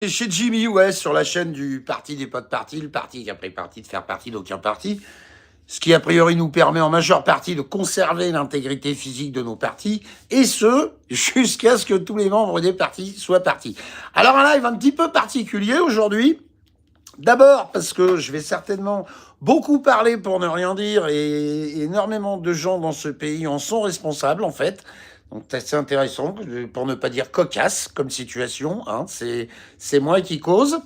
Chez Jimmy West, sur la chaîne du parti des pas de parti, le parti qui a pris parti de faire partie d'aucun parti, ce qui a priori nous permet en majeure partie de conserver l'intégrité physique de nos partis, et ce, jusqu'à ce que tous les membres des partis soient partis. Alors un live un petit peu particulier aujourd'hui, d'abord parce que je vais certainement beaucoup parler pour ne rien dire, et énormément de gens dans ce pays en sont responsables en fait. Donc c'est assez intéressant, pour ne pas dire cocasse comme situation. Hein. C'est moi qui cause,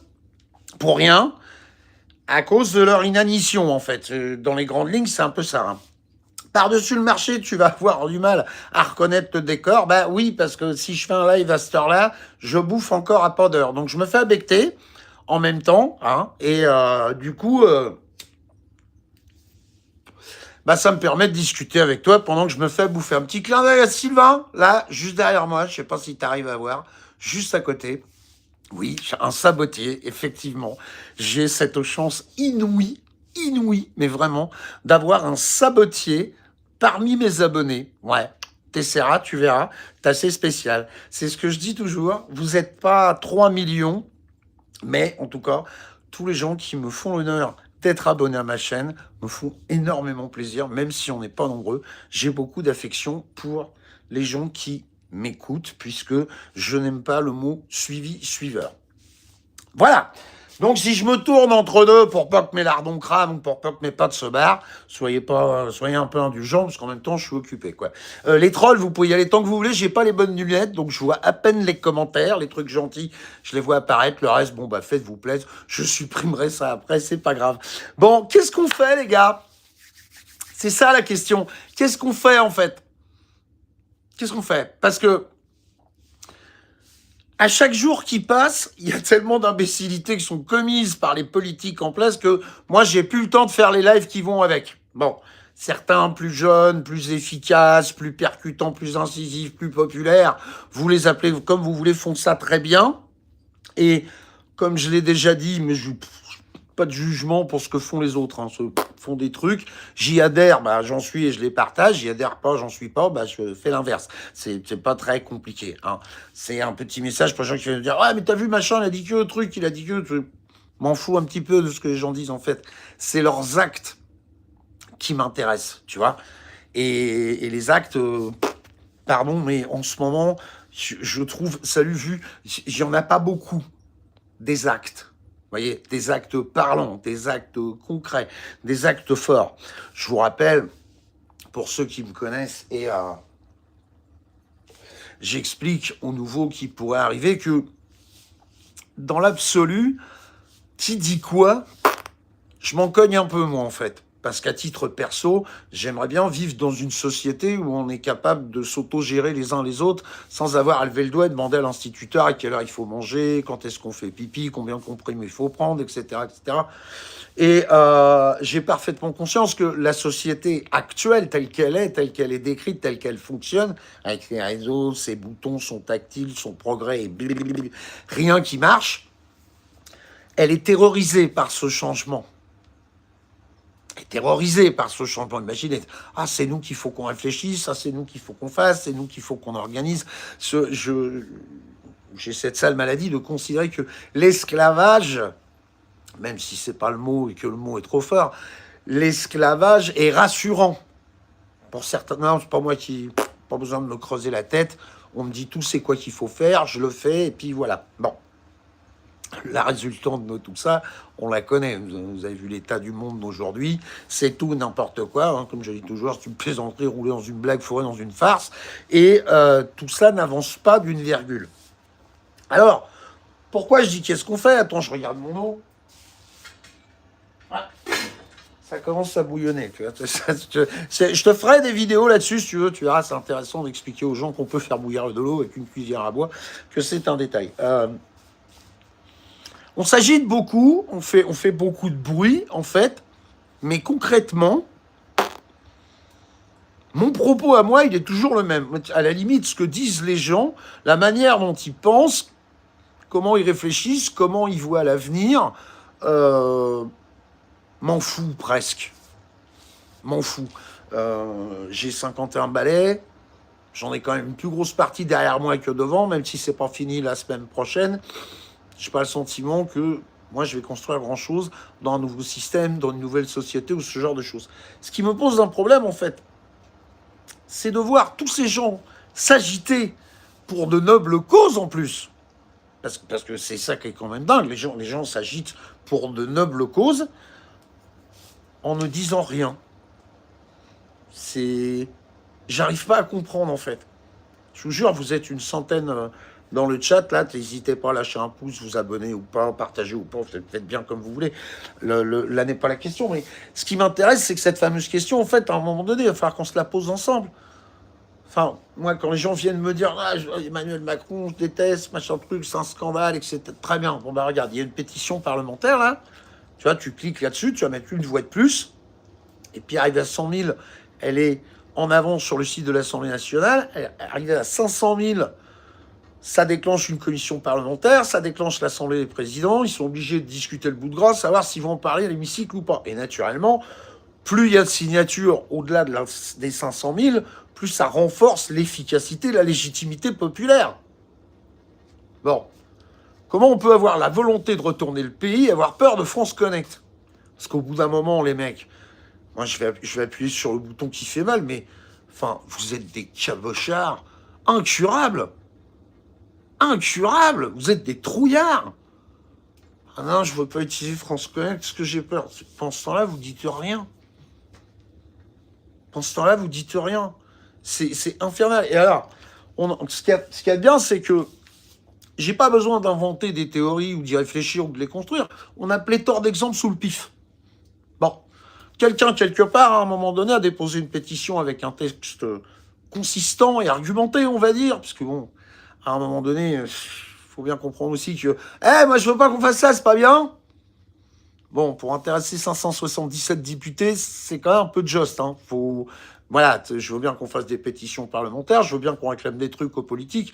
pour rien, à cause de leur inanition en fait. Dans les grandes lignes, c'est un peu ça. Hein. Par-dessus le marché, tu vas avoir du mal à reconnaître le décor. Bah oui, parce que si je fais un live à cette heure-là, je bouffe encore à pas d'heure. Donc je me fais becter en même temps. Hein, et du coup... bah, ça me permet de discuter avec toi pendant que je me fais bouffer. Un petit clin d'œil à Sylvain, là, juste derrière moi, je sais pas si tu arrives à voir, juste à côté. Oui, un sabotier, effectivement. J'ai cette chance inouïe, mais vraiment, d'avoir un sabotier parmi mes abonnés. Ouais, t'essaieras, tu verras, c'est assez spécial. C'est ce que je dis toujours, vous n'êtes pas 3 millions, mais en tout cas, tous les gens qui me font l'honneur d'être abonnés à ma chaîne me font énormément plaisir, même si on n'est pas nombreux. J'ai beaucoup d'affection pour les gens qui m'écoutent, puisque je n'aime pas le mot suivi-suiveur. Voilà. Donc si je me tourne entre deux pour pas que mes lardons crament ou pour pas que mes pattes se barrent, soyez un peu indulgents parce qu'en même temps je suis occupé quoi. Les trolls, vous pouvez y aller tant que vous voulez. J'ai pas les bonnes lunettes, donc je vois à peine les commentaires, les trucs gentils, je les vois apparaître. Le reste, bon bah faites-vous plaisir, je supprimerai ça après, c'est pas grave. Bon, qu'est-ce qu'on fait les gars? C'est ça la question. Qu'est-ce qu'on fait en fait? Qu'est-ce qu'on fait? Parce que à chaque jour qui passe, il y a tellement d'imbécilités qui sont commises par les politiques en place que moi, j'ai plus le temps de faire les lives qui vont avec. Bon, certains plus jeunes, plus efficaces, plus percutants, plus incisifs, plus populaires, vous les appelez comme vous voulez, font ça très bien. Et comme je l'ai déjà dit, mais je pas de jugement pour ce que font les autres. Hein. Font des trucs, j'y adhère, bah, j'en suis et je les partage. J'y adhère pas, j'en suis pas, bah, je fais l'inverse. C'est pas très compliqué. Hein. C'est un petit message pour les gens qui viennent me dire ouais, mais t'as vu machin, il a dit que le truc, il a dit que. M'en fous un petit peu de ce que les gens disent en fait. C'est leurs actes qui m'intéressent, tu vois. Et les actes, pardon, mais en ce moment, je trouve, salut vu, il y en a pas beaucoup des actes. Vous voyez, des actes parlants, des actes concrets, des actes forts. Je vous rappelle, pour ceux qui me connaissent, et j'explique aux nouveaux qui pourraient arriver que dans l'absolu, qui dit quoi, je m'en cogne un peu moi en fait. Parce qu'à titre perso, j'aimerais bien vivre dans une société où on est capable de s'auto-gérer les uns les autres sans avoir à lever le doigt et demander à l'instituteur à quelle heure il faut manger, quand est-ce qu'on fait pipi, combien de comprimés il faut prendre, etc. etc. Et j'ai parfaitement conscience que la société actuelle, telle qu'elle est décrite, telle qu'elle fonctionne, avec ses réseaux, ses boutons, son tactile, son progrès, et blablabla, rien qui marche, elle est terrorisée par ce changement. Est terrorisé par ce changement. Imaginez, ah, c'est nous qu'il faut qu'on réfléchisse, ah, c'est nous qu'il faut qu'on fasse, c'est nous qu'il faut qu'on organise. J'ai cette sale maladie de considérer que l'esclavage, même si c'est pas le mot et que le mot est trop fort, l'esclavage est rassurant. Pour certains, non, c'est pas moi qui, pas besoin de me creuser la tête. On me dit tout c'est quoi qu'il faut faire, je le fais, et puis voilà. Bon. La résultante de tout ça, on la connaît. Vous avez vu l'état du monde d'aujourd'hui. C'est tout n'importe quoi. Hein. Comme je dis toujours, c'est une plaisanterie roulée dans une blague, fourrée dans une farce. Et tout ça n'avance pas d'une virgule. Alors, pourquoi je dis qu'est-ce qu'on fait? Attends, je regarde mon eau. Ah, ça commence à bouillonner. Tu vois. Je te ferai des vidéos là-dessus si tu veux. Tu verras, c'est intéressant d'expliquer aux gens qu'on peut faire bouillir de l'eau avec une cuillère à bois, que c'est un détail. On s'agite beaucoup, on fait beaucoup de bruit, en fait, mais concrètement, mon propos à moi, il est toujours le même. À la limite, ce que disent les gens, la manière dont ils pensent, comment ils réfléchissent, comment ils voient l'avenir, m'en fous presque. M'en fous. J'ai 51 balais, j'en ai quand même une plus grosse partie derrière moi que devant, même si c'est pas fini la semaine prochaine. j'ai pas le sentiment que moi, je vais construire grand-chose dans un nouveau système, dans une nouvelle société ou ce genre de choses. Ce qui me pose un problème, en fait, c'est de voir tous ces gens s'agiter pour de nobles causes en plus. Parce que c'est ça qui est quand même dingue. Les gens s'agitent pour de nobles causes en ne disant rien. C'est... J'arrive pas à comprendre, en fait. Je vous jure, vous êtes une centaine dans le chat, là, n'hésitez pas à lâcher un pouce, vous abonner ou pas, partager ou pas, faites bien comme vous voulez. Là n'est pas la question, mais ce qui m'intéresse, c'est que cette fameuse question, en fait, à un moment donné, il va falloir qu'on se la pose ensemble. Enfin, moi, quand les gens viennent me dire ah, Emmanuel Macron, je déteste, machin truc, c'est un scandale, etc. Très bien. Bon, bah, regarde, il y a une pétition parlementaire, là. Tu vois, tu cliques là-dessus, tu vas mettre une voix de plus. Et puis, arrive à 100 000, elle est en avance sur le site de l'Assemblée nationale. Elle arrive à 500 000, ça déclenche une commission parlementaire, ça déclenche l'Assemblée des présidents. Ils sont obligés de discuter le bout de gras, savoir s'ils vont en parler à l'hémicycle ou pas. Et naturellement, plus il y a de signatures au-delà des 500 000, plus ça renforce l'efficacité, la légitimité populaire. Bon, comment on peut avoir la volonté de retourner le pays et avoir peur de France Connect? Parce qu'au bout d'un moment, les mecs, moi je vais appuyer sur le bouton qui fait mal, mais enfin, vous êtes des cabochards incurables. Incurables. Vous êtes des trouillards. Ah non, je ne veux pas utiliser France Connect parce que j'ai peur. Pendant ce temps-là, vous dites rien. Pendant ce temps-là, vous dites rien. C'est infernal. Et alors, ce qu'il y a de bien, c'est que j'ai pas besoin d'inventer des théories ou d'y réfléchir ou de les construire. On a pléthore d'exemples sous le pif. Bon. Quelqu'un, quelque part, à un moment donné, a déposé une pétition avec un texte consistant et argumenté, on va dire. Parce que bon, à un moment donné, il faut bien comprendre aussi que moi, je veux pas qu'on fasse ça, c'est pas bien. Bon, pour intéresser 577 députés, c'est quand même un peu de juste. Hein. Voilà, je veux bien qu'on fasse des pétitions parlementaires, je veux bien qu'on réclame des trucs aux politiques,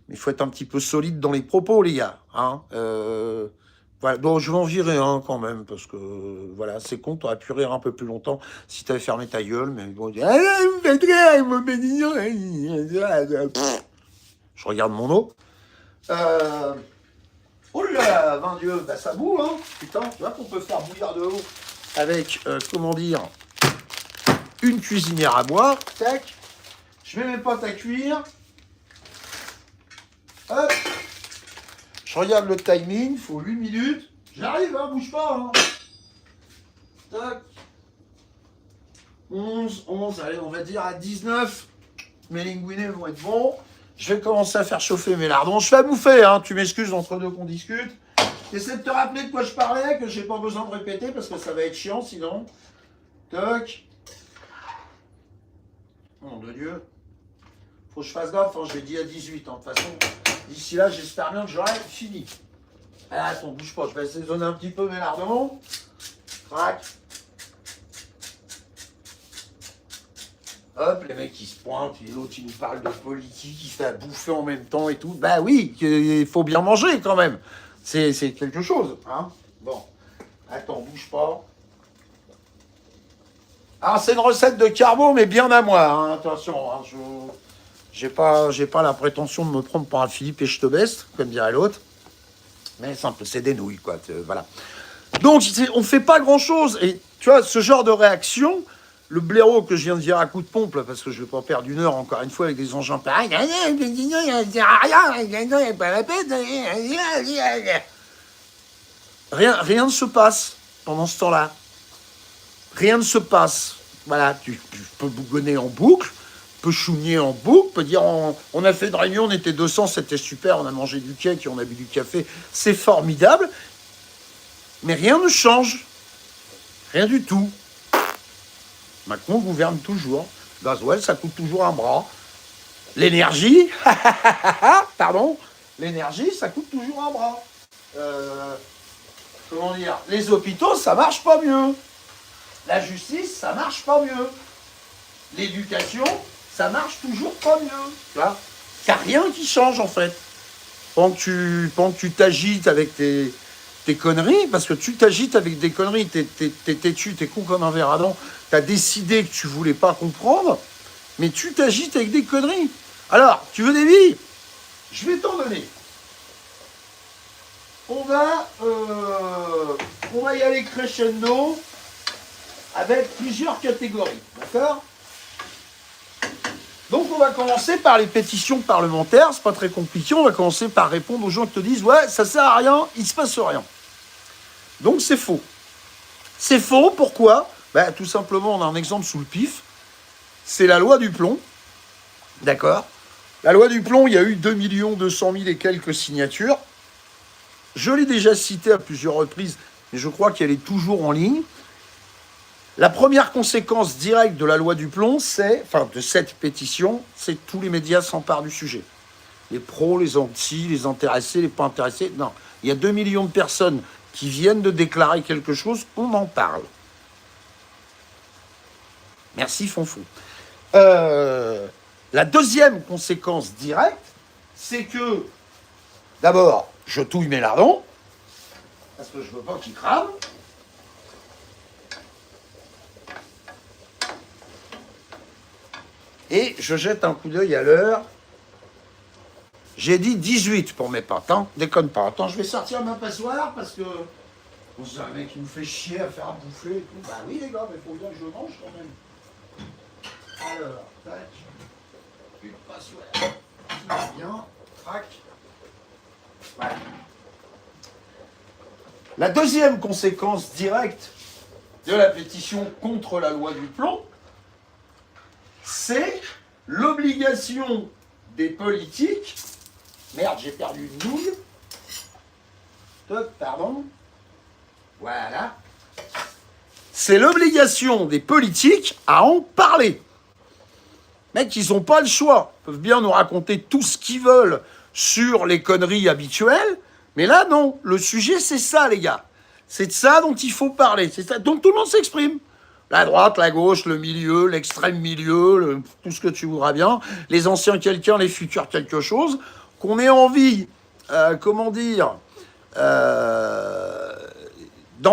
mais il faut être un petit peu solide dans les propos, les gars. Hein. Voilà. Bon, je vais en virer un quand même, parce que voilà, c'est con, t'aurais pu rire un peu plus longtemps si t'avais fermé ta gueule, mais bon, je regarde mon eau. Oh là, 20 Dieu, bah ça boue, hein. Putain, tu vois qu'on peut faire bouillir de l'eau avec, comment dire, une cuisinière à bois. Tac. Je mets mes potes à cuire. Hop. Je regarde le timing, il faut 8 minutes. J'arrive, hein, bouge pas, hein. Tac. 11, allez, on va dire à 19. Mes linguinés vont être bons. Je vais commencer à faire chauffer mes lardons. Je fais à bouffer, hein. Tu m'excuses entre deux qu'on discute. J'essaie de te rappeler de quoi je parlais, que j'ai pas besoin de répéter parce que ça va être chiant sinon. Toc. Nom de Dieu. Faut que je fasse gaffe, hein. Je l'ai dit à 18. Hein. De toute façon, d'ici là, j'espère bien que j'aurai fini. Ah, attends, bouge pas. Je vais assaisonner un petit peu mes lardons. Crac. Hop, les mecs qui se pointent, et l'autre il nous parle de politique, il se fait à bouffer en même temps et tout. Bah oui, il faut bien manger quand même. C'est quelque chose, hein. Bon, attends, bouge pas. Alors c'est une recette de carbo, mais bien à moi, hein. Attention, hein, j'ai pas la prétention de me prendre pour un Philippe et je te baisse, comme dirait l'autre. Mais c'est des nouilles, quoi, voilà. Donc, on fait pas grand-chose. Et tu vois, ce genre de réaction... Le blaireau que je viens de dire à coup de pompe, là, parce que je ne vais pas perdre une heure encore une fois avec des engins pareils. Rien ne se passe pendant ce temps-là. Rien ne se passe. Voilà, tu peux bougonner en boucle, peux chougner en boucle, peux dire on a fait une réunion, on était 200, c'était super, on a mangé du cake et on a bu du café, c'est formidable. Mais rien ne change. Rien du tout. Macron gouverne toujours. Gasoil, ça coûte toujours un bras. L'énergie, pardon, l'énergie, ça coûte toujours un bras. Comment dire? Les hôpitaux, ça marche pas mieux. La justice, ça marche pas mieux. L'éducation, ça marche toujours pas mieux. Tu vois? Il n'y a rien qui change, en fait. Pendant que tu t'agites avec tes conneries, parce que tu t'agites avec des conneries, t'es têtu, t'es con comme un verre à dents, t'as décidé que tu voulais pas comprendre, mais tu t'agites avec des conneries. Alors, tu veux des billes? Je vais t'en donner. on va y aller crescendo avec plusieurs catégories, d'accord? Donc on va commencer par les pétitions parlementaires, c'est pas très compliqué, on va commencer par répondre aux gens qui te disent « Ouais, ça sert à rien, il se passe rien ». Donc c'est faux. C'est faux, pourquoi? Ben, tout simplement, on a un exemple sous le pif, c'est la loi du plomb, d'accord? La loi du plomb, il y a eu 2 200 000 et quelques signatures. Je l'ai déjà cité à plusieurs reprises, mais je crois qu'elle est toujours en ligne. La première conséquence directe de la loi du plomb, de cette pétition, c'est que tous les médias s'emparent du sujet. Les pros, les anti, les intéressés, les pas intéressés. Non, il y a 2 millions de personnes qui viennent de déclarer quelque chose, on en parle. Merci, Fonfon. La deuxième conséquence directe, c'est que, d'abord, je touille mes lardons, parce que je veux pas qu'ils crament. Et je jette un coup d'œil à l'heure. J'ai dit 18 pour mes pâtes, hein. Déconne pas. Attends, je vais sortir ma passoire parce que... Bon, c'est un mec qui nous fait chier à faire à bouffer et tout. Bah oui les gars, mais faut bien que je mange quand même. Alors, tac. Une passoire. Tout va bien. Trac. Voilà. La deuxième conséquence directe de la pétition contre la loi du plomb, c'est l'obligation des politiques... Merde, j'ai perdu une nouille. Top, pardon. Voilà. C'est l'obligation des politiques à en parler. Mec, ils n'ont pas le choix. Ils peuvent bien nous raconter tout ce qu'ils veulent sur les conneries habituelles, mais là, non. Le sujet, c'est ça, les gars. C'est de ça dont il faut parler. C'est ça. Donc tout le monde s'exprime. La droite, la gauche, le milieu, l'extrême milieu, tout ce que tu voudras bien. Les anciens quelqu'un, les futurs quelque chose. Qu'on ait envie, d'en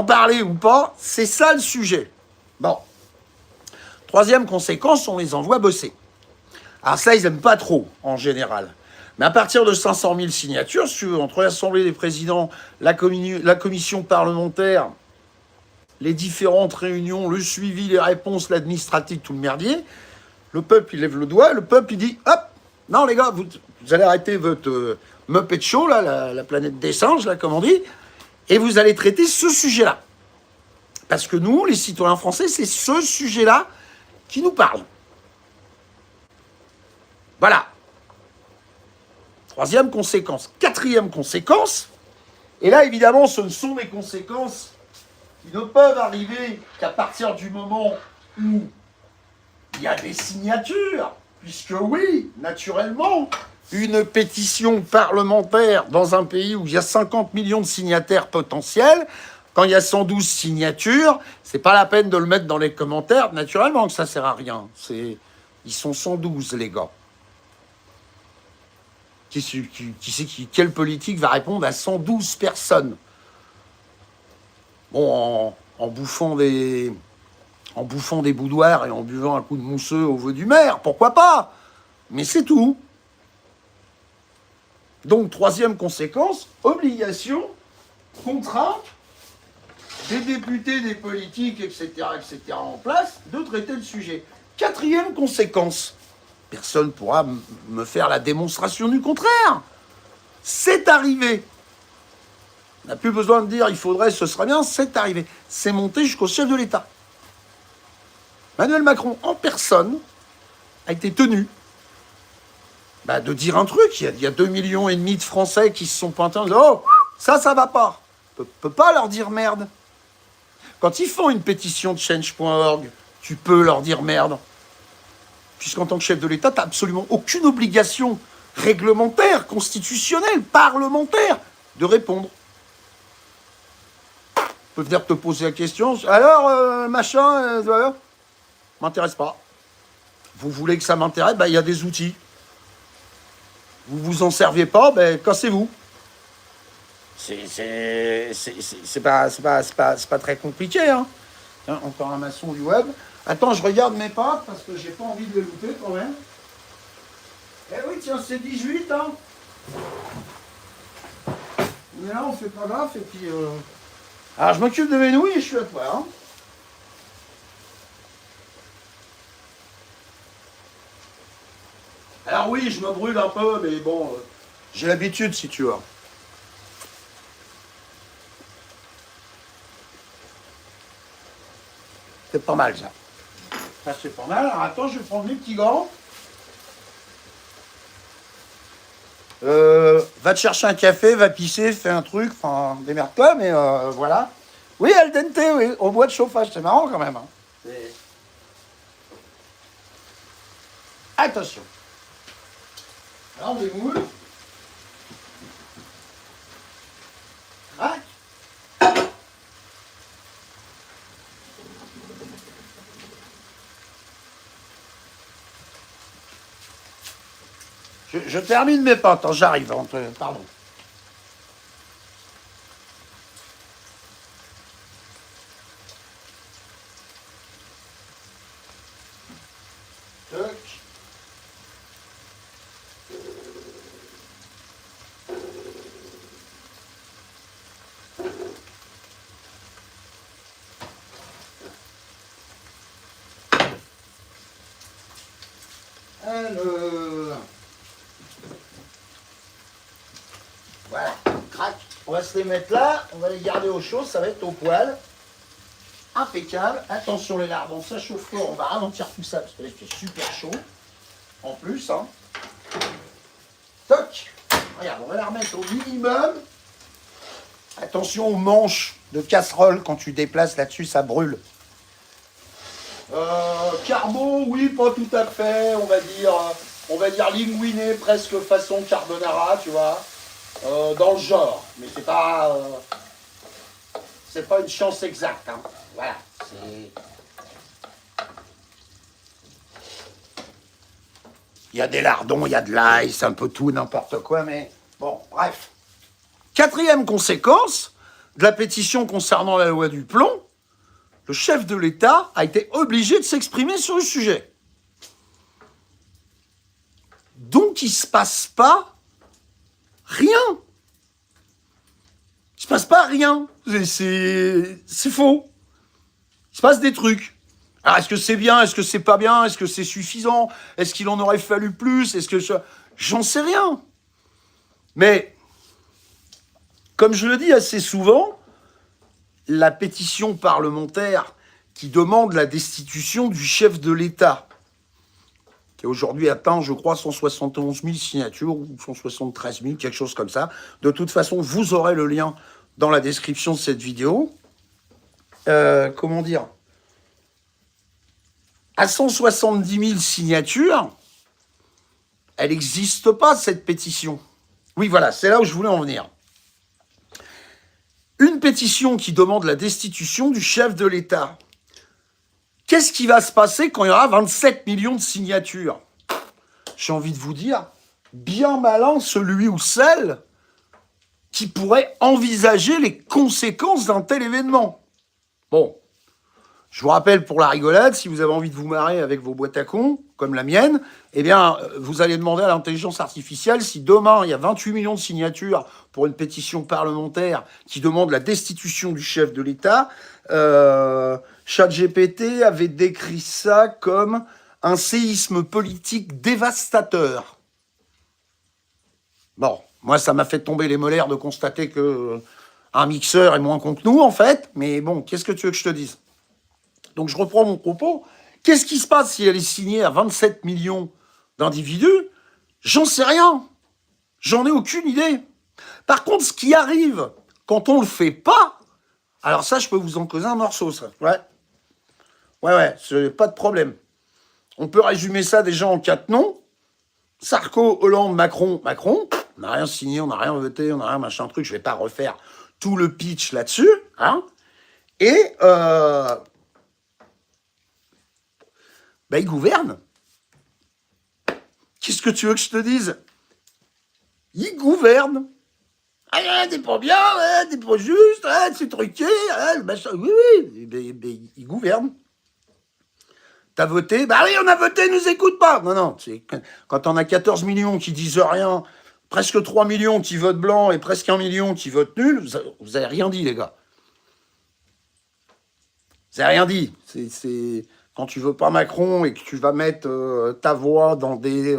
parler ou pas, c'est ça le sujet. Bon. Troisième conséquence, on les envoie bosser. Alors ça, ils n'aiment pas trop, en général. Mais à partir de 500 000 signatures, entre l'Assemblée des présidents, la commission parlementaire, les différentes réunions, le suivi, les réponses, l'administratif, tout le merdier, le peuple, il lève le doigt, le peuple, il dit, hop, non les gars, vous allez arrêter votre Muppet Show, là, la planète des singes, là, comme on dit, et vous allez traiter ce sujet-là. Parce que nous, les citoyens français, c'est ce sujet-là qui nous parle. Voilà. Troisième conséquence. Quatrième conséquence, et là, évidemment, ce ne sont des conséquences qui ne peuvent arriver qu'à partir du moment où il y a des signatures, puisque oui, naturellement, une pétition parlementaire dans un pays où il y a 50 millions de signataires potentiels, quand il y a 112 signatures, c'est pas la peine de le mettre dans les commentaires, naturellement que ça sert à rien. Ils sont 112, les gars. Quelle politique va répondre à 112 personnes? Bon, en bouffant des boudoirs et en buvant un coup de mousseux au vœu du maire, pourquoi pas? Mais c'est tout. Donc, troisième conséquence, obligation, contrainte des députés, des politiques, etc., en place, de traiter le sujet. Quatrième conséquence, personne ne pourra me faire la démonstration du contraire. C'est arrivé. On n'a plus besoin de dire il faudrait, ce serait bien, c'est arrivé. C'est monté jusqu'au chef de l'État. Emmanuel Macron, en personne, a été tenu de dire un truc. Il y a 2,5 millions de Français qui se sont pointés en disant « Oh, ça va pas ». On ne peut pas leur dire merde. Quand ils font une pétition de change.org, tu peux leur dire merde. Puisqu'en tant que chef de l'État, tu n'as absolument aucune obligation réglementaire, constitutionnelle, parlementaire de répondre. On peut venir te poser la question. Alors, m'intéresse pas. Vous voulez que ça m'intéresse? Il y a des outils. Vous vous en servez pas, cassez-vous. C'est pas très compliqué, hein. Tiens, encore un maçon du web. Attends, je regarde mes pâtes parce que j'ai pas envie de les louper quand même. Eh oui, tiens, c'est 18, hein. Mais là, on fait pas gaffe, et puis... Alors, je m'occupe de mes nouilles et je suis à toi, hein. Alors oui, je me brûle un peu, mais bon, j'ai l'habitude, si tu veux. C'est pas mal, ça. Ça, c'est pas mal. Alors, attends, je vais prendre mes petits gants. Va te chercher un café, va pisser, fais un truc, enfin, démerde-toi, mais voilà. Oui, al dente, oui, au bois de chauffage, c'est marrant quand même, hein. Attention. Alors, on démoule. Crac. Je termine mes pâtes, hein, j'arrive, pardon. Toc. Alors, voilà, crac. On va se les mettre là, on va les garder au chaud, ça va être au poêle. Impeccable. Attention les lardons, ça chauffe fort, on va ralentir tout ça parce que là il fait super chaud. En plus, hein. Toc. Regarde, on va la remettre au minimum. Attention aux manches de casserole quand tu déplaces là-dessus, ça brûle. Carbo, oui, pas tout à fait, on va dire linguiné, presque façon carbonara, tu vois, dans le genre, mais c'est pas une chance exacte, hein. Voilà, il y a des lardons, il y a de l'ail, c'est un peu tout, n'importe quoi, mais bon, bref. Quatrième conséquence de la pétition concernant la loi du plomb, le chef de l'État a été obligé de s'exprimer sur le sujet. Donc, il ne se passe pas rien. Il ne se passe pas rien. C'est faux. Il se passe des trucs. Alors, est-ce que c'est bien? Est-ce que c'est pas bien? Est-ce que c'est suffisant? Est-ce qu'il en aurait fallu plus? J'en sais rien. Mais, comme je le dis assez souvent, la pétition parlementaire qui demande la destitution du chef de l'État, qui aujourd'hui atteint, je crois, 171 000 signatures, ou 173 000, quelque chose comme ça. De toute façon, vous aurez le lien dans la description de cette vidéo. Comment dire? À 170 000 signatures, elle n'existe pas, cette pétition. Oui, voilà, c'est là où je voulais en venir. Une pétition qui demande la destitution du chef de l'État. Qu'est-ce qui va se passer quand il y aura 27 millions de signatures? J'ai envie de vous dire, bien malin celui ou celle qui pourrait envisager les conséquences d'un tel événement. Bon, je vous rappelle pour la rigolade, si vous avez envie de vous marrer avec vos boîtes à cons, comme la mienne, eh bien, vous allez demander à l'intelligence artificielle si demain, il y a 28 millions de signatures pour une pétition parlementaire qui demande la destitution du chef de l'État. ChatGPT avait décrit ça comme un séisme politique dévastateur. Bon, moi, ça m'a fait tomber les molaires de constater que un mixeur est moins con que nous, en fait. Mais bon, qu'est-ce que tu veux que je te dise? Donc, je reprends mon propos. Qu'est-ce qui se passe si elle est signée à 27 millions d'individus? J'en sais rien. J'en ai aucune idée. Par contre, ce qui arrive quand on le fait pas, alors ça, je peux vous en causer un morceau, ça. Ouais, c'est pas de problème. On peut résumer ça déjà en 4 noms. Sarko, Hollande, Macron. On n'a rien signé, on n'a rien voté, on n'a rien machin truc. Je vais pas refaire tout le pitch là-dessus, hein. Et ils gouvernent. Qu'est-ce que tu veux que je te dise? Ils gouvernent. Ah, t'es pas bien, t'es pas juste, c'est truqué, machin. Oui, ils gouvernent. T'as voté? Bah oui, on a voté, nous écoute pas. Non, quand on a 14 millions qui disent rien, presque 3 millions qui votent blanc et presque 1 million qui votent nul, vous avez rien dit, les gars. Vous avez rien dit. C'est quand tu veux pas Macron et que tu vas mettre ta voix dans des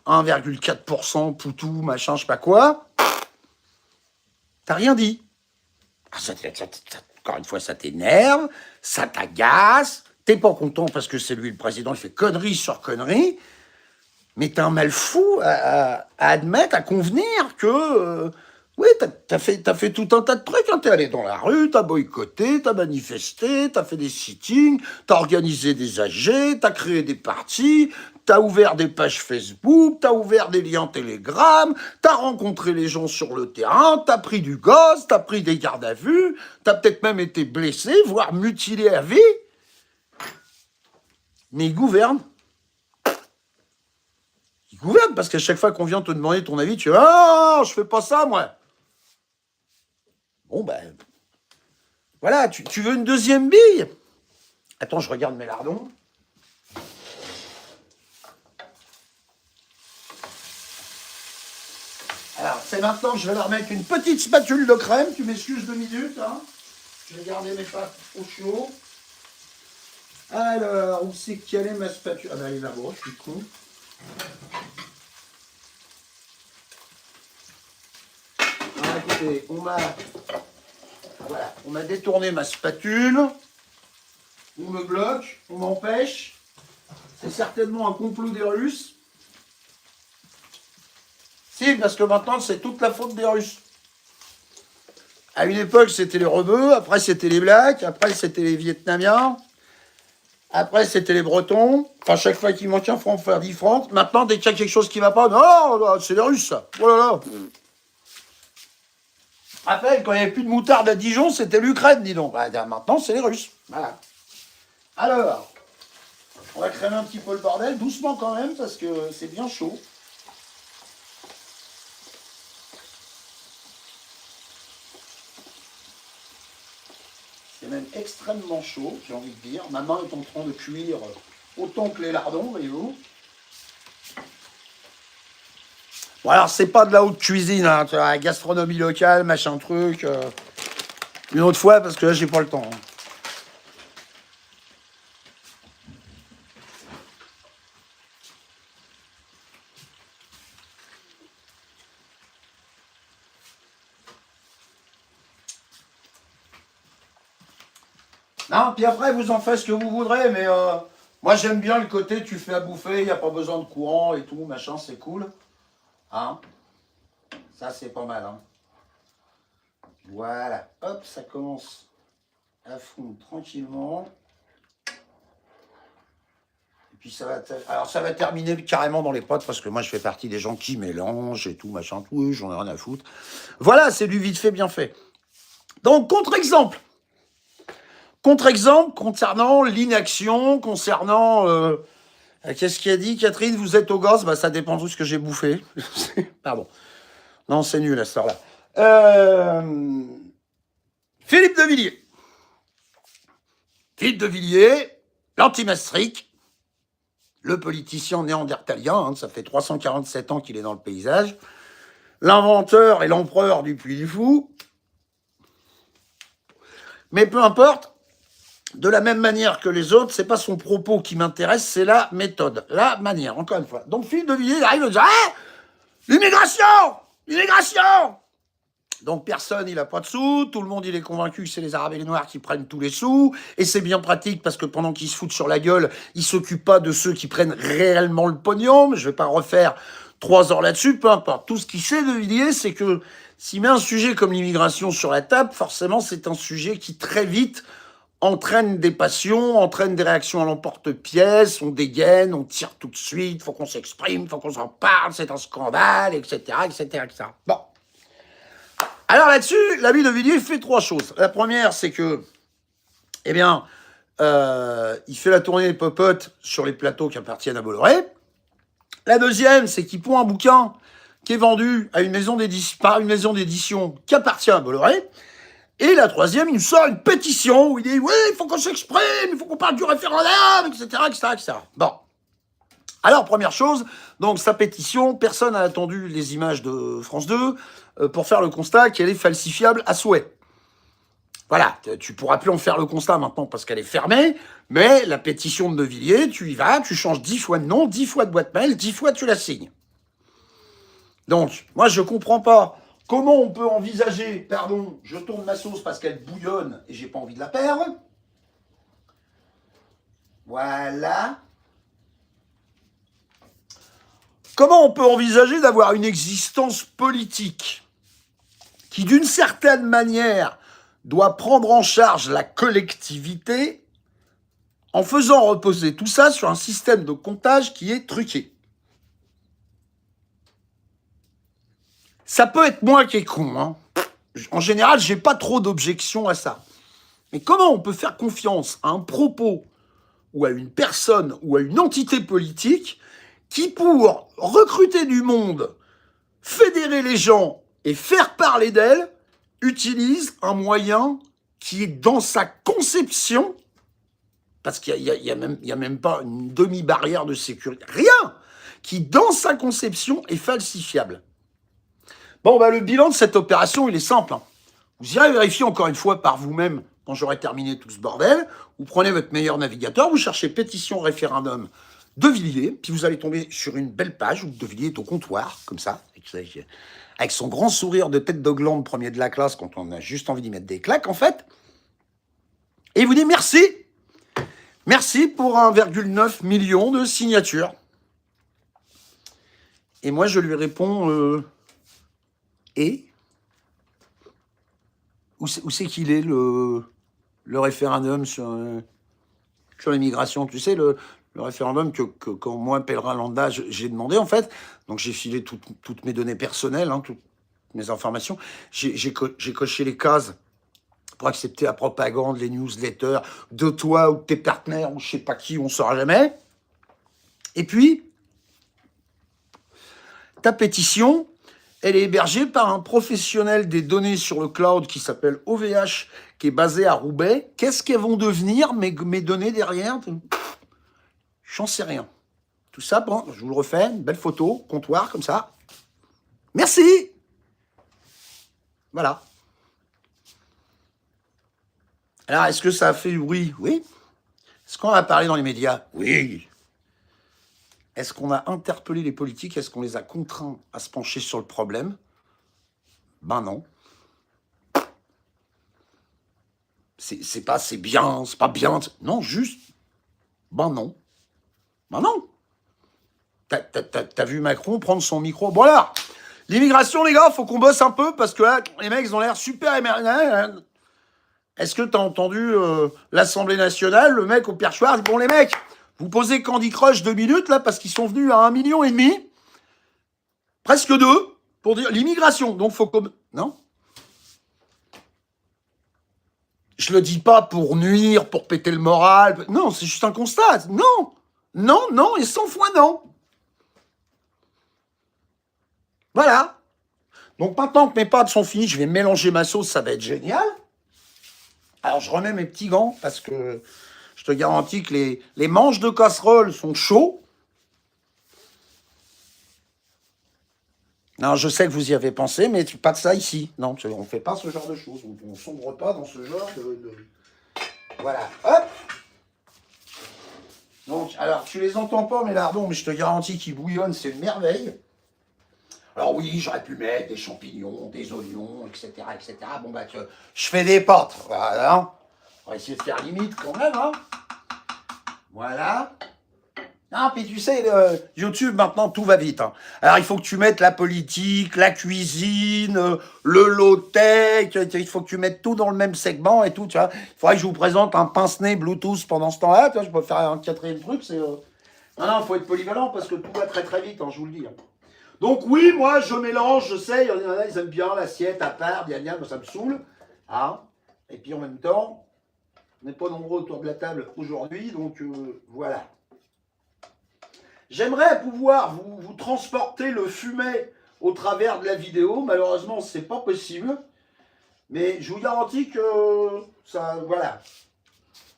1,4% Poutou, machin, je sais pas quoi, t'as rien dit. Ah, encore une fois, ça t'énerve, ça t'agace, t'es pas content parce que c'est lui le président, il fait connerie sur connerie, mais t'as un mal fou à admettre, à convenir que... oui, t'as fait tout un tas de trucs, hein. T'es allé dans la rue, t'as boycotté, t'as manifesté, t'as fait des sittings, t'as organisé des AG, t'as créé des partis, t'as ouvert des pages Facebook, t'as ouvert des liens Telegram, t'as rencontré les gens sur le terrain, t'as pris du gosse, t'as pris des gardes à vue, t'as peut-être même été blessé, voire mutilé à vie. Mais il gouverne. Il gouverne parce qu'à chaque fois qu'on vient te demander ton avis, tu dis « Ah, je fais pas ça, moi !» Bon, ben, voilà, tu veux une deuxième bille? Attends, je regarde mes lardons. Alors, c'est maintenant que je vais leur mettre une petite spatule de crème. Tu m'excuses 2 minutes, hein. Je vais garder mes pâtes au chaud. Alors, où c'est qu'elle est ma spatule? Ah ben, elle est là-bas, je suis con. Ah, écoutez, on m'a détourné ma spatule, on me bloque, on m'empêche. C'est certainement un complot des Russes. Si, parce que maintenant, c'est toute la faute des Russes. À une époque, c'était les rebeux, après, c'était les Blacks, après, c'était les Vietnamiens, après, c'était les Bretons. Enfin, chaque fois qu'il manque un franc, faire 10 francs. Maintenant, dès qu'il y a quelque chose qui ne va pas, non, c'est les Russes, ça. Oh là là. Rappelle, quand il n'y avait plus de moutarde à Dijon, c'était l'Ukraine, dis donc. Bah, maintenant, c'est les Russes. Voilà. Alors, on va crémer un petit peu le bordel, doucement quand même, parce que c'est bien chaud. C'est même extrêmement chaud, j'ai envie de dire. Ma main est en train de cuire autant que les lardons, voyez-vous. Bon, alors, c'est pas de la haute cuisine, hein, tu vois, la gastronomie locale, machin truc. Une autre fois, parce que là, j'ai pas le temps. Hein. Non, puis après, vous en faites ce que vous voudrez, mais moi, j'aime bien le côté, tu fais à bouffer, il n'y a pas besoin de courant et tout, machin, c'est cool. Hein? Ça, c'est pas mal, hein. Voilà, hop, ça commence à fondre tranquillement. Et puis ça va, alors ça va terminer carrément dans les potes parce que moi je fais partie des gens qui mélangent et tout, machin, tout, j'en ai rien à foutre. Voilà, c'est du vite fait, bien fait. Donc, contre-exemple. Contre-exemple concernant l'inaction, concernant... qu'est-ce qu'il a dit, Catherine? Vous êtes au gosse? Bah, ça dépend de ce que j'ai bouffé. Pardon. Non, c'est nul à cette heure-là. Philippe de Villiers. Philippe de Villiers, l'anti-Maastricht, le politicien néandertalien, hein, ça fait 347 ans qu'il est dans le paysage, l'inventeur et l'empereur du Puy du Fou. Mais peu importe, de la même manière que les autres, c'est pas son propos qui m'intéresse, c'est la méthode, la manière, encore une fois. Donc Philippe de Villiers, il arrive à dire ah, l'immigration! L'immigration! Donc personne, il n'a pas de sous, tout le monde, il est convaincu que c'est les Arabes et les Noirs qui prennent tous les sous, et c'est bien pratique parce que pendant qu'ils se foutent sur la gueule, ils ne s'occupent pas de ceux qui prennent réellement le pognon, mais je ne vais pas refaire 3 heures là-dessus, peu importe. Tout ce qu'il sait de Villiers, c'est que s'il met un sujet comme l'immigration sur la table, forcément c'est un sujet qui très vite entraîne des passions, entraîne des réactions à l'emporte-pièce, on dégaine, on tire tout de suite, faut qu'on s'exprime, faut qu'on s'en parle, c'est un scandale, etc., etc., etc. Bon. Alors là-dessus, l'ami de Villiers fait 3 choses. La première, c'est que, eh bien, il fait la tournée des popotes sur les plateaux qui appartiennent à Bolloré. La deuxième, c'est qu'il pond un bouquin qui est vendu à une maison d'édition, par une maison d'édition qui appartient à Bolloré. Et la troisième, il nous sort une pétition où il dit « Oui, il faut qu'on s'exprime, il faut qu'on parle du référendum, etc., etc., etc. » Bon. Alors, première chose, donc sa pétition, personne n'a attendu les images de France 2 pour faire le constat qu'elle est falsifiable à souhait. Voilà, tu pourras plus en faire le constat maintenant parce qu'elle est fermée, mais la pétition de Nevilliers, tu y vas, tu changes 10 fois de nom, 10 fois de boîte mail, 10 fois tu la signes. Donc, moi je comprends pas comment on peut envisager, pardon, je tourne ma sauce parce qu'elle bouillonne et j'ai pas envie de la perdre. Voilà. Comment on peut envisager d'avoir une existence politique qui, d'une certaine manière, doit prendre en charge la collectivité en faisant reposer tout ça sur un système de comptage qui est truqué? Ça peut être moi qui est con, hein. En général, j'ai pas trop d'objections à ça. Mais comment on peut faire confiance à un propos ou à une personne ou à une entité politique qui, pour recruter du monde, fédérer les gens et faire parler d'elle, utilise un moyen qui est dans sa conception, parce qu'il y a même pas une demi-barrière de sécurité, rien, qui dans sa conception est falsifiable. Bon, bah, le bilan de cette opération, il est simple, hein. Vous irez vérifier encore une fois par vous-même quand j'aurai terminé tout ce bordel. Vous prenez votre meilleur navigateur, vous cherchez pétition référendum Devilliers, puis vous allez tomber sur une belle page où Devilliers est au comptoir, comme ça, avec son grand sourire de tête de glande premier de la classe quand on a juste envie d'y mettre des claques, en fait. Et il vous dit merci. Merci pour 1,9 million de signatures. Et moi, je lui réponds, et où c'est qu'il est le référendum sur l'immigration? Tu sais, le référendum que quand moi, pèlerin lambda, j'ai demandé, en fait. Donc, j'ai filé toutes mes données personnelles, hein, toutes mes informations. J'ai coché les cases pour accepter la propagande, les newsletters de toi ou de tes partenaires ou je sais pas qui, on ne saura jamais. Et puis, ta pétition, elle est hébergée par un professionnel des données sur le cloud qui s'appelle OVH, qui est basé à Roubaix. Qu'est-ce qu'elles vont devenir, mes données derrière? J'en sais rien. Tout ça, bon, je vous le refais, une belle photo, comptoir, comme ça. Merci. Voilà. Alors, est-ce que ça a fait du bruit? Oui. Est-ce qu'on a parlé dans les médias? Oui. Est-ce qu'on a interpellé les politiques? Est-ce qu'on les a contraints à se pencher sur le problème? Ben non. C'est pas c'est bien, c'est pas bien. Non, juste. Ben non. Ben non. T'as vu Macron prendre son micro? Bon alors, l'immigration, les gars, faut qu'on bosse un peu parce que là, les mecs, ils ont l'air super émerveillés. Est-ce que t'as entendu l'Assemblée nationale, le mec au perchoir? Bon, les mecs, vous posez Candy Crush 2 minutes, là, parce qu'ils sont venus à 1,5 million, presque 2, pour dire l'immigration. Donc, faut comme... Non? Je le dis pas pour nuire, pour péter le moral. Non, c'est juste un constat. Non. Non, non, et 100 fois non. Voilà. Donc, maintenant que mes pâtes sont finies, je vais mélanger ma sauce, ça va être génial. Alors, je remets mes petits gants, parce que je te garantis que les manches de casserole sont chauds. Non, je sais que vous y avez pensé, mais pas de ça ici. Non, on ne fait pas ce genre de choses. On ne sombre pas dans ce genre de... Voilà, hop. Donc, alors, tu les entends pas, mes lardons, mais je te garantis qu'ils bouillonnent, c'est une merveille. Alors oui, j'aurais pu mettre des champignons, des oignons, etc., etc. Bon, bah, je fais des pâtes. Voilà. On va essayer de faire limite quand même, hein. Voilà. Non, puis tu sais, YouTube, maintenant, tout va vite, hein. Alors, il faut que tu mettes la politique, la cuisine, le low-tech, il faut que tu mettes tout dans le même segment et tout, tu vois. Il faudrait que je vous présente un pince-nez Bluetooth pendant ce temps-là, tu vois, je peux faire un quatrième truc, c'est... Non, il faut être polyvalent parce que tout va très très vite, hein, je vous le dis, hein. Donc oui, moi, je mélange, je sais, il y en a, ils aiment bien l'assiette à part, moi, ça me saoule, hein. Et puis, en même temps, on n'est pas nombreux autour de la table aujourd'hui, donc voilà. J'aimerais pouvoir vous transporter le fumet au travers de la vidéo. Malheureusement, c'est pas possible. Mais je vous garantis que ça... Voilà.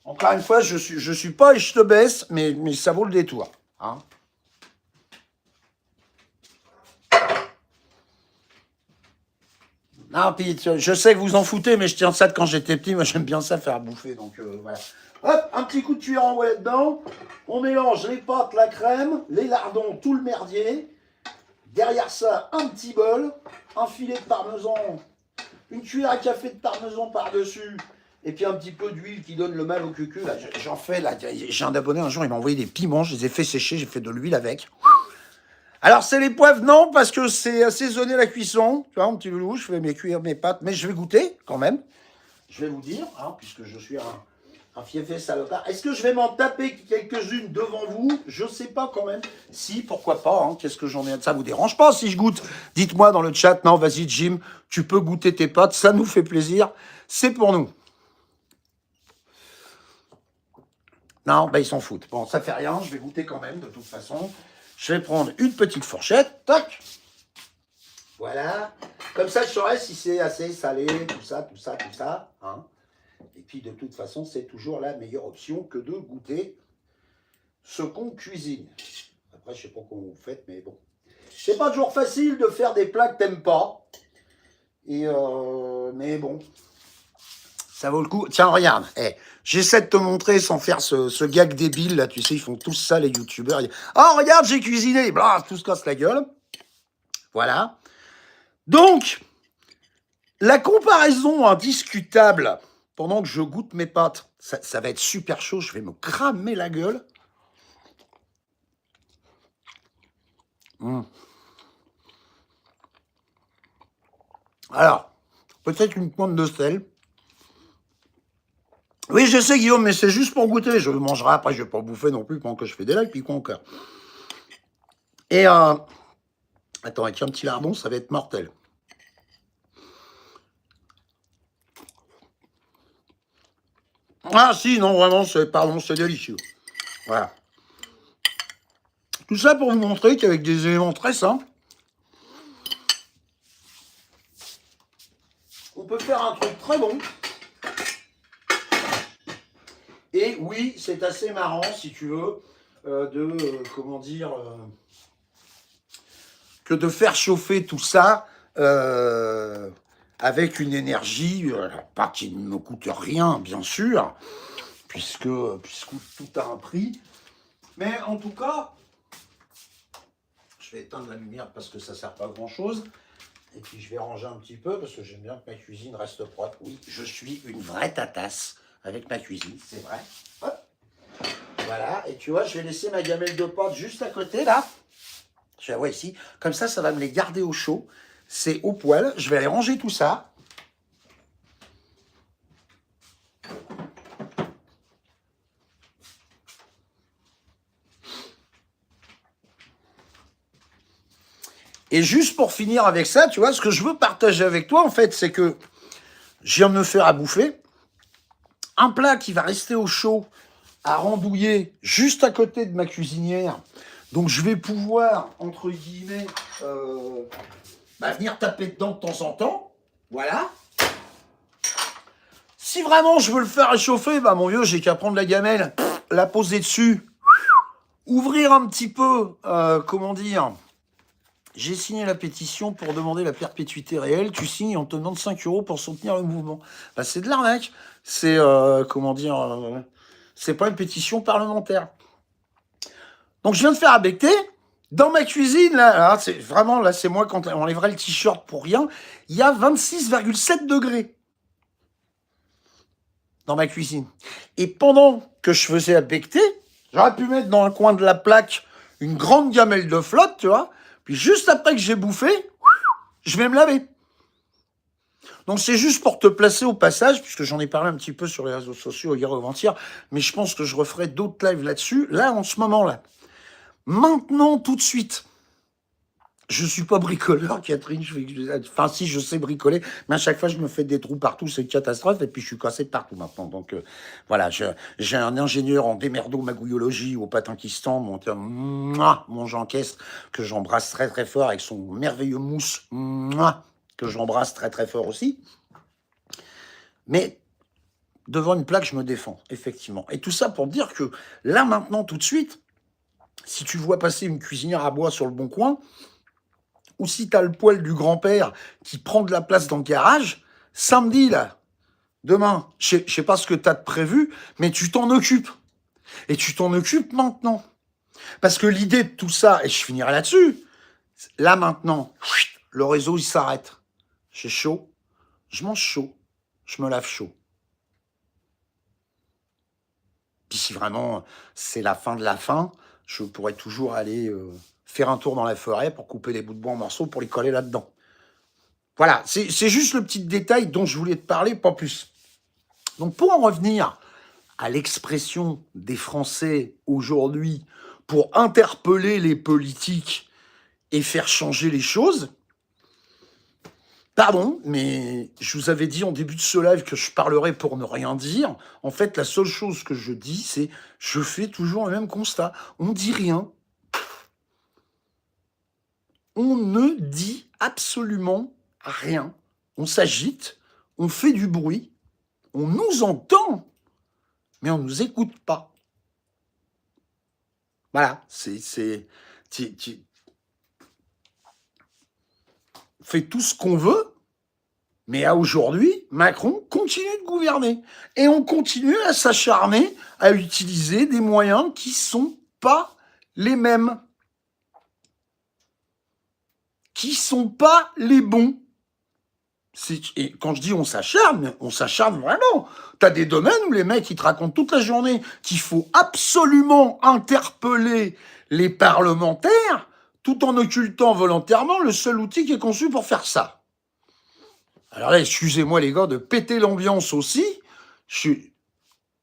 Encore une fois, je suis pas et je te baisse, mais ça vaut le détour, hein. Non, puis je sais que vous en foutez, mais je tiens ça de quand j'étais petit. Moi, j'aime bien ça faire bouffer, donc voilà. Hop, un petit coup de cuillère en ouais dedans. On mélange les pâtes, la crème, les lardons, tout le merdier. Derrière ça, un petit bol, un filet de parmesan, une cuillère à café de parmesan par-dessus, et puis un petit peu d'huile qui donne le mal au cucu. Là, j'en fais, là, j'ai un abonné un jour, il m'a envoyé des piments, je les ai fait sécher, j'ai fait de l'huile avec. Alors, c'est les poivres, non, parce que c'est assaisonné la cuisson. Tu vois, mon petit loulou, je fais mes cuire mes pâtes, mais je vais goûter quand même. Je vais vous dire, hein, puisque je suis un fiefé salopard. Est-ce que je vais m'en taper quelques-unes devant vous? Je sais pas quand même. Si, pourquoi pas, hein. Qu'est-ce que j'en ai? Ça vous dérange pas si je goûte? Dites-moi dans le chat. Non, vas-y, Jim, tu peux goûter tes pâtes, ça nous fait plaisir. C'est pour nous. Non, bah ils s'en foutent. Bon, ça fait rien, je vais goûter quand même, de toute façon. Je vais prendre une petite fourchette, tac. Voilà. Comme ça, je saurai si c'est assez salé, tout ça, tout ça, tout ça. Hein. Et puis, de toute façon, c'est toujours la meilleure option que de goûter ce qu'on cuisine. Après, je sais pas comment vous faites, mais bon. C'est pas toujours facile de faire des plats que t'aimes pas. Et mais bon, ça vaut le coup. Tiens, regarde. J'essaie de te montrer sans faire ce gag débile, là. Tu sais, ils font tous ça, les youtubeurs. Oh, regarde, j'ai cuisiné. Blah, tout se casse la gueule. Voilà. Donc, la comparaison indiscutable, pendant que je goûte mes pâtes, ça va être super chaud, je vais me cramer la gueule. Alors, peut-être une pointe de sel. Oui, je sais, Guillaume, mais c'est juste pour goûter. Je le mangerai après, je vais pas bouffer non plus pendant que je fais des lives, puis quoi encore. Et, attends, avec un petit lardon, ça va être mortel. Ah si, non, vraiment, c'est délicieux. Voilà. Tout ça pour vous montrer qu'avec des éléments très simples, on peut faire un truc très bon. Et oui, c'est assez marrant, si tu veux, comment dire, que de faire chauffer tout ça avec une énergie, pas qui ne me coûte rien, bien sûr, puisque tout a un prix. Mais en tout cas, je vais éteindre la lumière parce que ça ne sert pas à grand-chose. Et puis je vais ranger un petit peu parce que j'aime bien que ma cuisine reste propre. Oui, je suis une vraie tatasse avec ma cuisine, c'est vrai. Hop. Voilà, et tu vois, je vais laisser ma gamelle de pâte juste à côté, là. Je la vois ici. Comme ça va me les garder au chaud. C'est au poêle. Je vais aller ranger tout ça. Et juste pour finir avec ça, tu vois, ce que je veux partager avec toi, en fait, c'est que je viens de me faire à bouffer un plat qui va rester au chaud, à randouiller, juste à côté de ma cuisinière. Donc, je vais pouvoir, entre guillemets, venir taper dedans de temps en temps. Voilà. Si vraiment je veux le faire réchauffer, mon vieux, j'ai qu'à prendre la gamelle, la poser dessus, ouvrir un petit peu, comment dire, j'ai signé la pétition pour demander la perpétuité réelle, tu signes, on te demande 5 € pour soutenir le mouvement. C'est de l'arnaque, c'est, comment dire, c'est pas une pétition parlementaire. Donc je viens de faire abecter, dans ma cuisine, là c'est vraiment, là c'est moi quand on enlèverait le t-shirt pour rien, il y a 26,7 degrés. Dans ma cuisine. Et pendant que je faisais abecter, j'aurais pu mettre dans un coin de la plaque une grande gamelle de flotte, tu vois. Puis juste après que j'ai bouffé, je vais me laver. Donc c'est juste pour te placer au passage, puisque j'en ai parlé un petit peu sur les réseaux sociaux hier ou avant-hier, mais je pense que je referai d'autres lives là-dessus, là, en ce moment-là. Maintenant, tout de suite. Je suis pas bricoleur, Catherine. Enfin, si, je sais bricoler, mais à chaque fois, je me fais des trous partout. C'est une catastrophe. Et puis, je suis cassé partout maintenant. Donc, voilà, j'ai un ingénieur en démerdo-magouillologie au Pakinstan, mon Jean Caisse, que j'embrasse très, très fort, avec son merveilleux mousse, que j'embrasse très, très fort aussi. Mais devant une plaque, je me défends, effectivement. Et tout ça pour dire que là, maintenant, tout de suite, si tu vois passer une cuisinière à bois sur le bon coin, ou si t'as le poil du grand-père qui prend de la place dans le garage, samedi, là, demain, je sais pas ce que t'as de prévu, mais tu t'en occupes. Et tu t'en occupes maintenant. Parce que l'idée de tout ça, et je finirai là-dessus, là maintenant, le réseau il s'arrête. J'ai chaud, je mange chaud, je me lave chaud. Puis si vraiment c'est la fin de la fin, je pourrais toujours aller faire un tour dans la forêt pour couper les bouts de bois en morceaux pour les coller là-dedans. Voilà, c'est juste le petit détail dont je voulais te parler, pas plus. Donc pour en revenir à l'expression des Français aujourd'hui pour interpeller les politiques et faire changer les choses, pardon, mais je vous avais dit en début de ce live que je parlerais pour ne rien dire. En fait, la seule chose que je dis, c'est je fais toujours le même constat. On dit rien. On ne dit absolument rien. On s'agite, on fait du bruit, on nous entend, mais on ne nous écoute pas. Voilà, on fait tout ce qu'on veut, mais à aujourd'hui, Macron continue de gouverner. Et on continue à s'acharner à utiliser des moyens qui ne sont pas les mêmes. Qui ne sont pas les bons. Et quand je dis on s'acharne vraiment. T'as des domaines où les mecs, ils te racontent toute la journée qu'il faut absolument interpeller les parlementaires tout en occultant volontairement le seul outil qui est conçu pour faire ça. Alors là, excusez-moi les gars de péter l'ambiance aussi.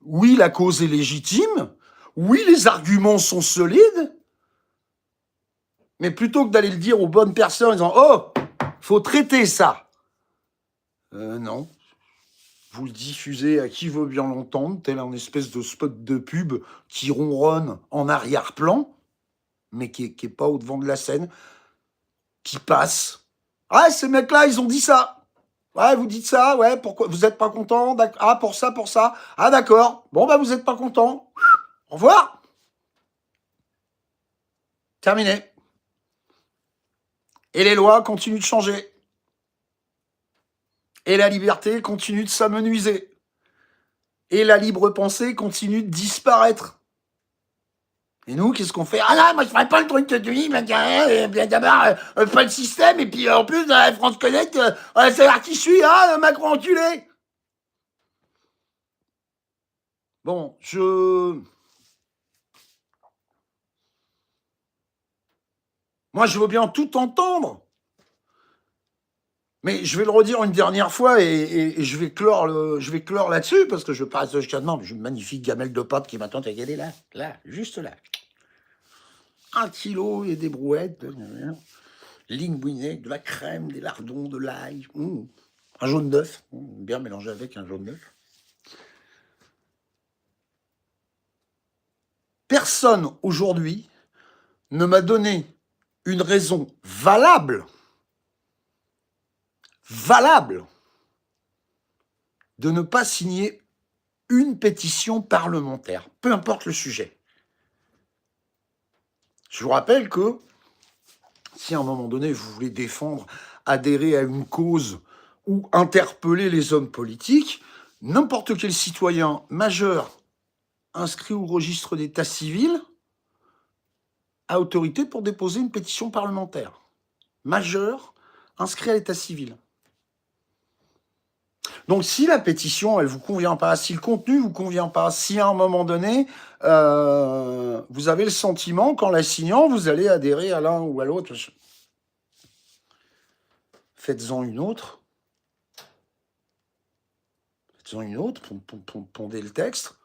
Oui, la cause est légitime. Oui, les arguments sont solides. Mais plutôt que d'aller le dire aux bonnes personnes en disant « Oh, faut traiter ça !» non. Vous le diffusez à qui veut bien l'entendre, tel un espèce de spot de pub qui ronronne en arrière-plan, mais qui est pas au devant de la scène, qui passe. Ah, ces mecs-là, ils ont dit ça. Ouais, vous dites ça, ouais, pourquoi vous êtes pas content? Ah, pour ça, pour ça. Ah, d'accord. Bon, bah, vous êtes pas content. Au revoir. Terminé. Et les lois continuent de changer. Et la liberté continue de s'amenuiser. Et la libre pensée continue de disparaître. Et nous, qu'est-ce qu'on fait? Ah là, moi je ferais pas le truc que tu dis, mais d'abord, pas le système, et puis en plus, France Connect, c'est là qui je suis, hein, Macron enculé. Bon, moi je veux bien tout entendre. Mais je vais le redire une dernière fois et je vais clore là-dessus parce que je passe jusqu'à demain. J'ai une magnifique gamelle de pâtes qui m'attend. Elle est là, juste là. 1 kilo et des brouettes, linguiné, de la crème, des lardons, de l'ail, un jaune d'œuf, bien mélangé avec un jaune d'œuf. Personne aujourd'hui ne m'a donné une raison valable de ne pas signer une pétition parlementaire, peu importe le sujet. Je vous rappelle que si à un moment donné vous voulez défendre, adhérer à une cause ou interpeller les hommes politiques, n'importe quel citoyen majeur inscrit au registre d'état civil a autorité pour déposer une pétition parlementaire. Majeur, inscrit à l'état civil. Donc si la pétition, elle vous convient pas, si le contenu vous convient pas, si à un moment donné, vous avez le sentiment qu'en la signant, vous allez adhérer à l'un ou à l'autre, faites-en une autre. Faites-en une autre, pondez le texte,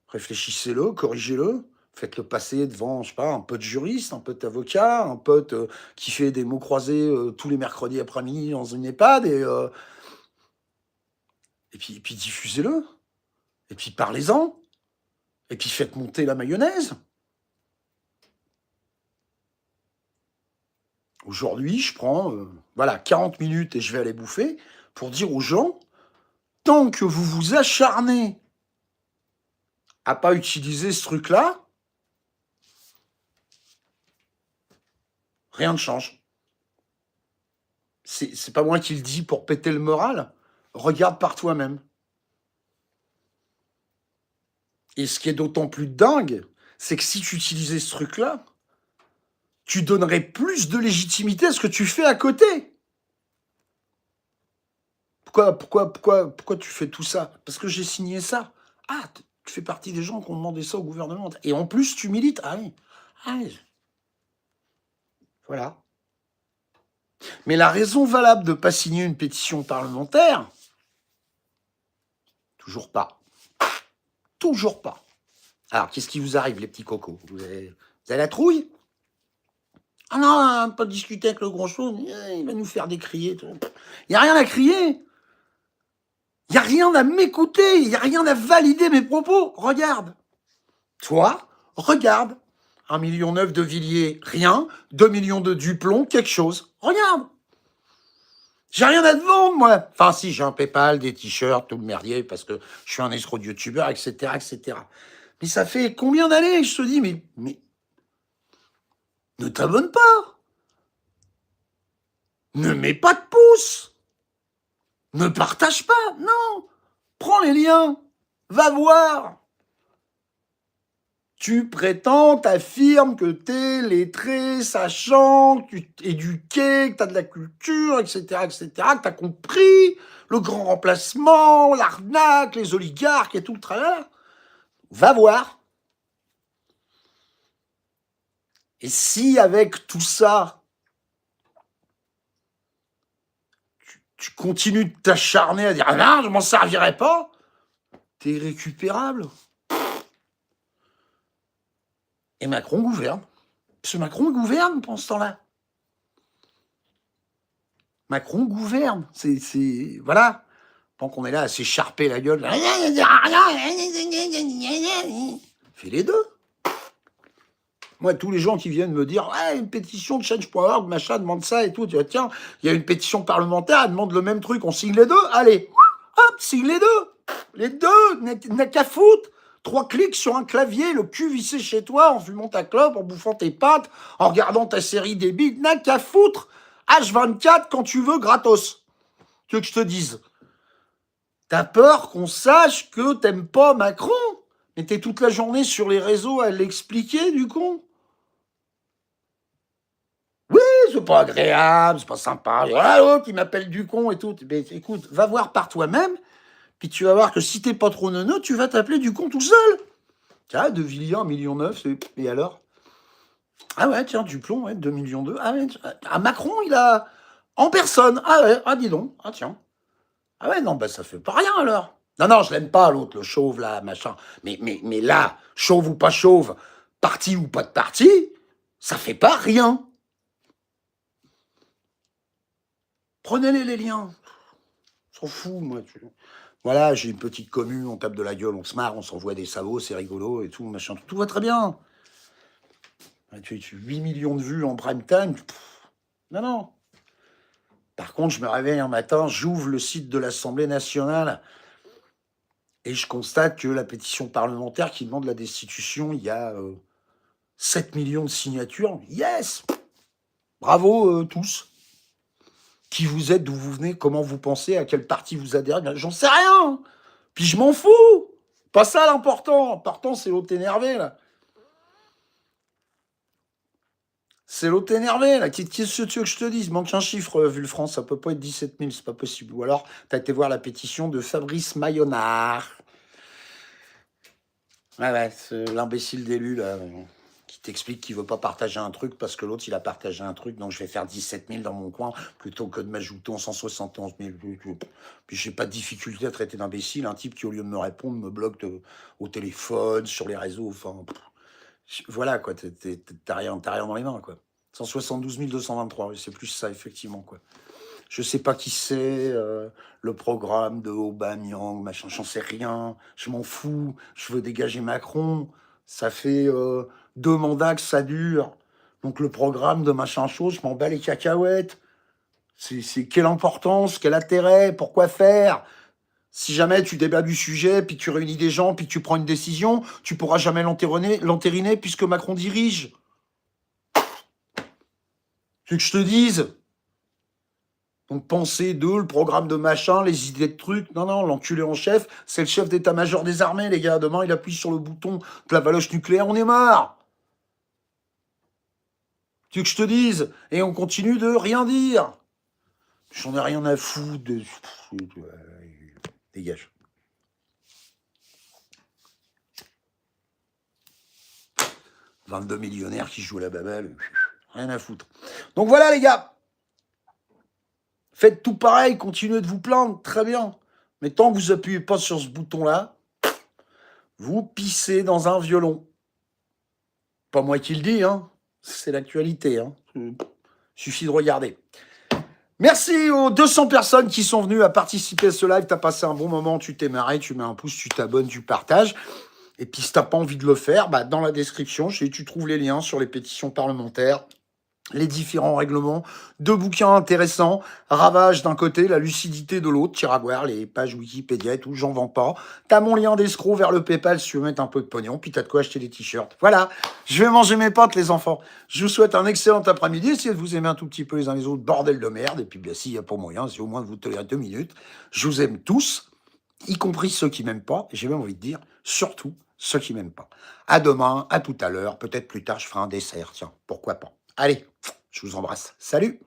réfléchissez-le, corrigez-le, faites-le passer devant, je sais pas, un pote juriste, un pote avocat, un pote qui fait des mots croisés tous les mercredis après-midi dans une EHPAD, et puis diffusez-le, et puis parlez-en, et puis faites monter la mayonnaise. Aujourd'hui, je prends 40 minutes et je vais aller bouffer pour dire aux gens, tant que vous vous acharnez à pas utiliser ce truc-là, rien ne change. C'est pas moi qui le dis pour péter le moral. Regarde par toi-même. Et ce qui est d'autant plus dingue, c'est que si tu utilisais ce truc-là, tu donnerais plus de légitimité à ce que tu fais à côté. Pourquoi tu fais tout ça? Parce que j'ai signé ça. Ah, tu fais partie des gens qui ont demandé ça au gouvernement. Et en plus, tu milites. Ah oui. Ah oui. Voilà. Mais la raison valable de ne pas signer une pétition parlementaire, toujours pas. Toujours pas. Alors, qu'est-ce qui vous arrive, les petits cocos? Vous avez la trouille? Ah non, pas discuter avec le gros chose, il va nous faire décrier. Il n'y a rien à crier. Il n'y a rien à m'écouter. Il n'y a rien à valider mes propos. Regarde. Toi, regarde. 1,9 million de Villiers, rien. 2 millions de Duplon, quelque chose. Regarde. J'ai rien à te vendre, moi. Enfin, si, j'ai un PayPal, des t-shirts, tout le merdier, parce que je suis un escroc de youtubeur, etc., etc. Mais ça fait combien d'années que je te dis, mais ne t'abonne pas. Ne mets pas de pouce. Ne partage pas. Non. Prends les liens. Va voir. Tu prétends, t'affirmes que t'es lettré, sachant, que tu es éduqué, que t'as de la culture, etc., que t'as compris le grand remplacement, l'arnaque, les oligarques et tout le tralala. Va voir. Et si avec tout ça, tu continues de t'acharner à dire « Ah non, je m'en servirai pas », t'es irrécupérable. Et Macron gouverne. Parce que Macron gouverne pendant ce temps-là. Macron gouverne. C'est voilà. Tant qu'on est là à s'écharper la gueule. Fais les deux. Moi, tous les gens qui viennent me dire ouais, une pétition de change.org, machin, demande ça et tout. Tu vois, tiens, il y a une pétition parlementaire, elle demande le même truc, on signe les deux. Allez, hop, signe les deux. Les deux, n'a qu'à foutre. 3 clics sur un clavier, le cul vissé chez toi, en fumant ta clope, en bouffant tes pâtes, en regardant ta série débile. N'a qu'à foutre. H24 quand tu veux, gratos. Tu veux que je te dise? T'as peur qu'on sache que t'aimes pas Macron? Mais t'es toute la journée sur les réseaux à l'expliquer, du con? Oui, c'est pas agréable, c'est pas sympa. Ah, l'autre, il m'appelle du con et tout. Mais écoute, va voir par toi-même, puis tu vas voir que si t'es pas trop neuneux, tu vas t'appeler du con tout seul. Tiens, de Villiers, 1,9 million, et alors? Ah ouais, tiens, Duplon, ouais, 2,2 millions. Ah ouais, ah, Macron, il a... En personne. Ah ouais, ah dis donc. Ah tiens. Ah ouais, non, bah ça fait pas rien alors. Non, non, je l'aime pas l'autre, le chauve là, machin. Mais là, chauve ou pas chauve, parti ou pas de parti, ça fait pas rien. Prenez-les les liens. S'en fout, moi. Voilà, j'ai une petite commune, on tape de la gueule, on se marre, on s'envoie des sabots, c'est rigolo et tout, machin. Tout va très bien. 8 millions de vues en prime time. Non, non. Par contre, je me réveille un matin, j'ouvre le site de l'Assemblée nationale et je constate que la pétition parlementaire qui demande la destitution, il y a 7 millions de signatures. Yes! Bravo tous. Qui vous êtes, d'où vous venez, comment vous pensez, à quel parti vous adhérez. J'en sais rien. Puis je m'en fous. Pas ça l'important. L'important, c'est l'autre énervé, là. C'est l'autre énervé, là. Qu'est-ce que tu veux que je te dise? Manque un chiffre, vu France, ça peut pas être 17 000, c'est pas possible. Ou alors, t'as été voir la pétition de Fabrice Mayonnard. Ouais, c'est l'imbécile d'élu, là, qui t'explique qu'il veut pas partager un truc parce que l'autre, il a partagé un truc, donc je vais faire 17 000 dans mon coin plutôt que de m'ajouter en 171 000. Puis j'ai pas de difficulté à traiter d'imbécile un type qui, au lieu de me répondre, me bloque au téléphone, sur les réseaux, enfin... Voilà, quoi, t'as rien dans les mains, quoi. 172 223, c'est plus ça, effectivement, quoi. Je sais pas qui c'est, le programme de Aubameyang, machin, j'en sais rien, je m'en fous, je veux dégager Macron, ça fait 2 mandats que ça dure, donc le programme de machin chose, je m'en bats les cacahuètes, c'est quelle importance, quel intérêt, pourquoi faire? Si jamais tu débats du sujet, puis tu réunis des gens, puis tu prends une décision, tu pourras jamais l'entériner puisque Macron dirige. Tu veux que je te dise? Donc, pensez d'eux, le programme de machin, les idées de trucs. Non, non, l'enculé en chef, c'est le chef d'état-major des armées, les gars. Demain, il appuie sur le bouton de la valoche nucléaire, on est mort. Tu veux que je te dise? Et on continue de rien dire. J'en ai rien à foutre de... Dégage. 22 millionnaires qui jouent à la baballe. Rien à foutre. Donc voilà, les gars. Faites tout pareil, continuez de vous plaindre, très bien. Mais tant que vous appuyez pas sur ce bouton-là, vous pissez dans un violon. Pas moi qui le dis, hein. C'est l'actualité. Hein. Suffit de regarder. Merci aux 200 personnes qui sont venues à participer à ce live. Tu as passé un bon moment, tu t'es marré, tu mets un pouce, tu t'abonnes, tu partages. Et puis si tu n'as pas envie de le faire, bah, dans la description, tu trouves les liens sur les pétitions parlementaires, les différents règlements, 2 bouquins intéressants, Ravage d'un côté, La lucidité de l'autre, tire à voir les pages Wikipédia et tout, j'en vends pas. T'as mon lien d'escroc vers le PayPal si tu veux mettre un peu de pognon, puis t'as de quoi acheter des t-shirts. Voilà, je vais manger mes pâtes les enfants. Je vous souhaite un excellent après-midi, essayez de vous aimer un tout petit peu les uns les autres, bordel de merde, et puis bien s'il y a pas moyen, c'est au moins de vous tolérer 2 minutes. Je vous aime tous, y compris ceux qui m'aiment pas, et j'ai même envie de dire, surtout ceux qui m'aiment pas. À demain, à tout à l'heure, peut-être plus tard je ferai un dessert, tiens, pourquoi pas. Allez, je vous embrasse. Salut!